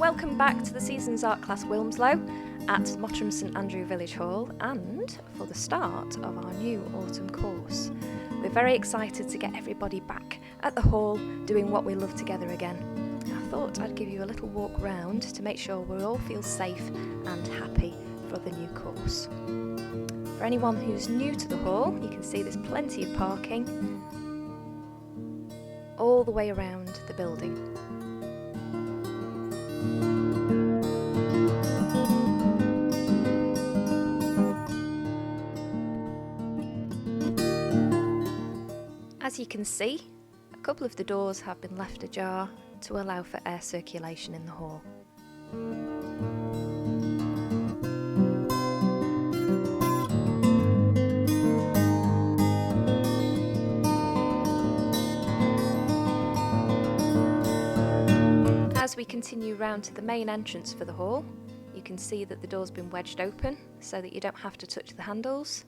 welcome back to the season's Art Class Wilmslow at Mottram St Andrew Village Hall, and for the start of our new autumn course. We're very excited to get everybody back at the hall doing what we love together again. I thought I'd give you a little walk round to make sure we all feel safe and happy for the new course. For anyone who's new to the hall, you can see there's plenty of parking all the way around the building. As you can see, a couple of the doors have been left ajar to allow for air circulation in the hall. As we continue round to the main entrance for the hall, you can see that the door's been wedged open so that you don't have to touch the handles.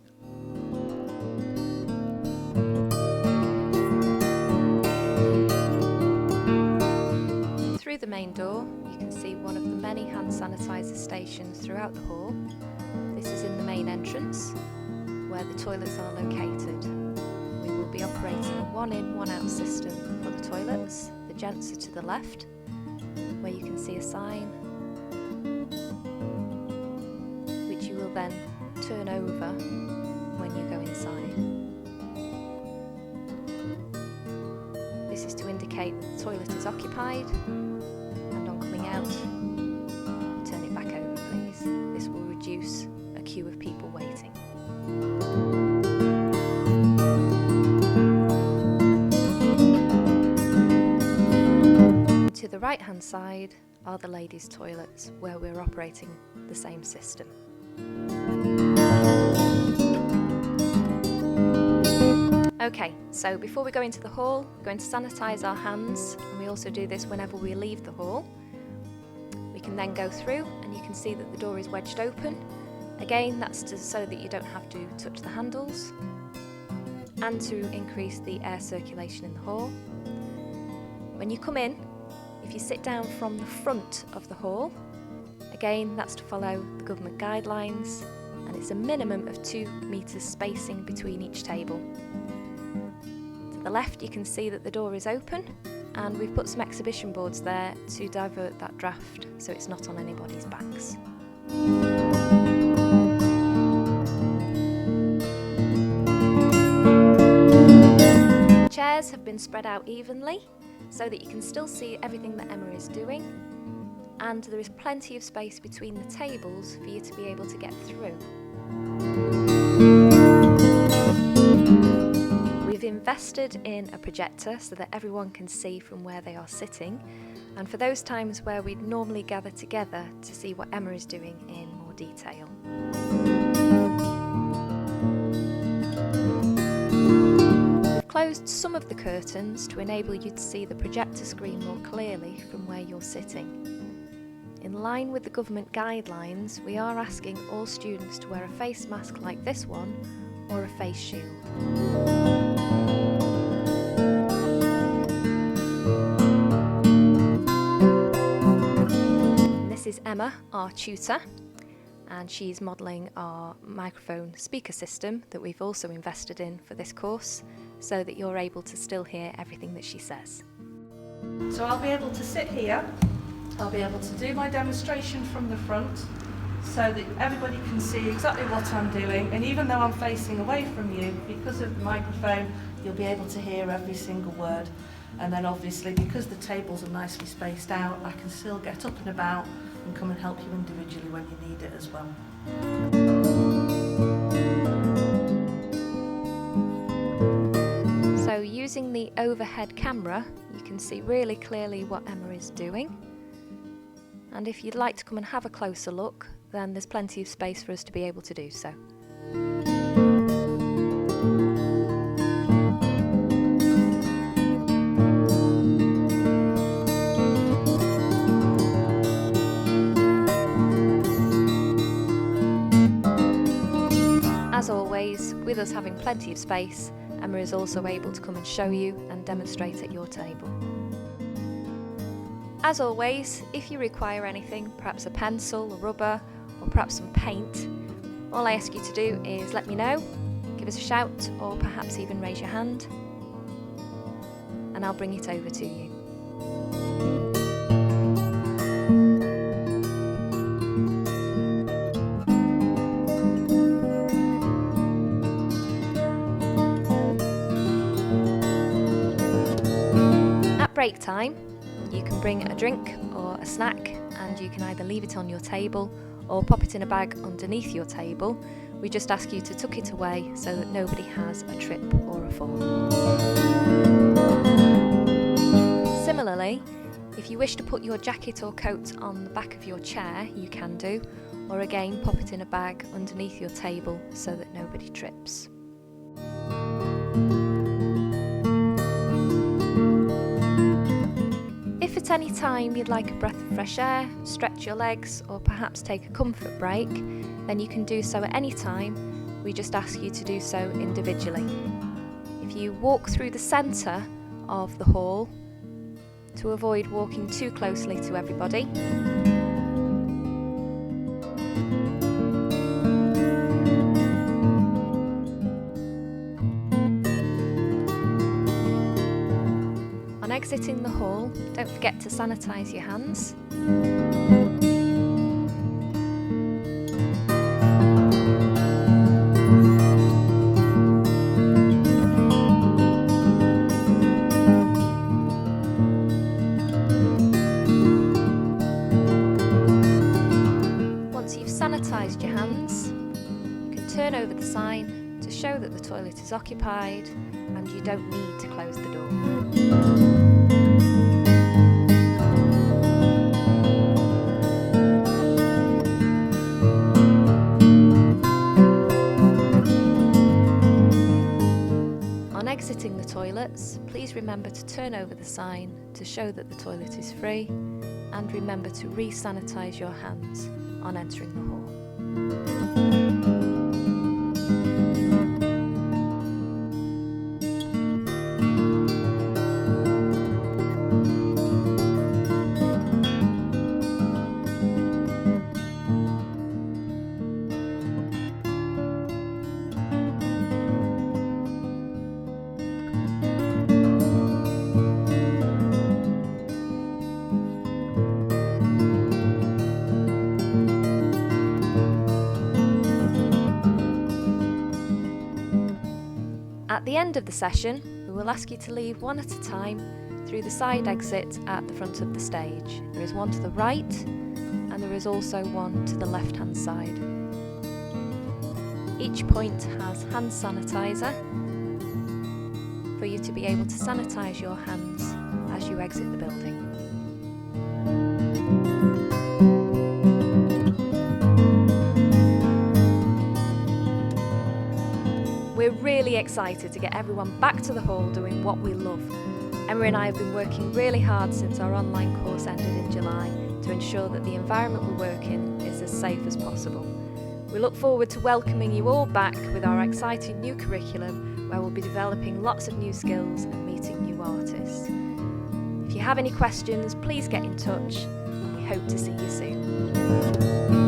Through the main door, you can see one of the many hand sanitizer stations throughout the hall. This is in the main entrance, where the toilets are located. We will be operating a one-in, one-out system for the toilets. The gents are to the left, where you can see a sign, which you will then turn over when you go inside. This is to indicate that the toilet is occupied, and on coming out, turn it back over please. This will reduce a queue of people waiting. To the right hand side are the ladies' toilets, where we're operating the same system. Okay, so before we go into the hall, we're going to sanitise our hands, and we also do this whenever we leave the hall. We can then go through, and you can see that the door is wedged open. Again, that's so that you don't have to touch the handles, and to increase the air circulation in the hall. When you come in, if you sit down from the front of the hall, again, that's to follow the government guidelines, and it's a minimum of 2 metres spacing between each table. To the left, you can see that the door is open, and we've put some exhibition boards there to divert that draft so it's not on anybody's backs. Chairs have been spread out evenly so that you can still see everything that Emma is doing, and there is plenty of space between the tables for you to be able to get through. We've invested in a projector so that everyone can see from where they are sitting, and for those times where we'd normally gather together to see what Emma is doing in more detail. Closed some of the curtains to enable you to see the projector screen more clearly from where you're sitting. In line with the government guidelines, we are asking all students to wear a face mask like this one or a face shield. And this is Emma, our tutor, and she's modelling our microphone speaker system that we've also invested in for this course, so that you're able to still hear everything that she says. So I'll be able to sit here, I'll be able to do my demonstration from the front so that everybody can see exactly what I'm doing, and even though I'm facing away from you, because of the microphone, you'll be able to hear every single word. And then obviously, because the tables are nicely spaced out, I can still get up and about and come and help you individually when you need it as well. So using the overhead camera, you can see really clearly what Emma is doing. And if you'd like to come and have a closer look, then there's plenty of space for us to be able to do so. As always, with us having plenty of space, Emma is also able to come and show you and demonstrate at your table. As always, if you require anything, perhaps a pencil, a rubber, or perhaps some paint, all I ask you to do is let me know, give us a shout, or perhaps even raise your hand, and I'll bring it over to you. At break time, you can bring a drink or a snack, and you can either leave it on your table or pop it in a bag underneath your table. We just ask you to tuck it away so that nobody has a trip or a fall. Similarly, if you wish to put your jacket or coat on the back of your chair, you can do, or again pop it in a bag underneath your table so that nobody trips. If at any time you'd like a breath of fresh air, stretch your legs, or perhaps take a comfort break, then you can do so at any time. We just ask you to do so individually. If you walk through the centre of the hall to avoid walking too closely to everybody. On exiting the hall, don't forget to sanitise your hands. Once you've sanitised your hands, you can turn over the sign to show that the toilet is occupied and you don't need to close the door. On exiting the toilets, please remember to turn over the sign to show that the toilet is free, and remember to re-sanitise your hands on entering the hall. At the end of the session, we will ask you to leave one at a time through the side exit at the front of the stage. There is one to the right, and there is also one to the left-hand side. Each point has hand sanitizer for you to be able to sanitize your hands as you exit the building. We're really excited to get everyone back to the hall doing what we love. Emma and I have been working really hard since our online course ended in July to ensure that the environment we work in is as safe as possible. We look forward to welcoming you all back with our exciting new curriculum, where we'll be developing lots of new skills and meeting new artists. If you have any questions, please get in touch, and we hope to see you soon.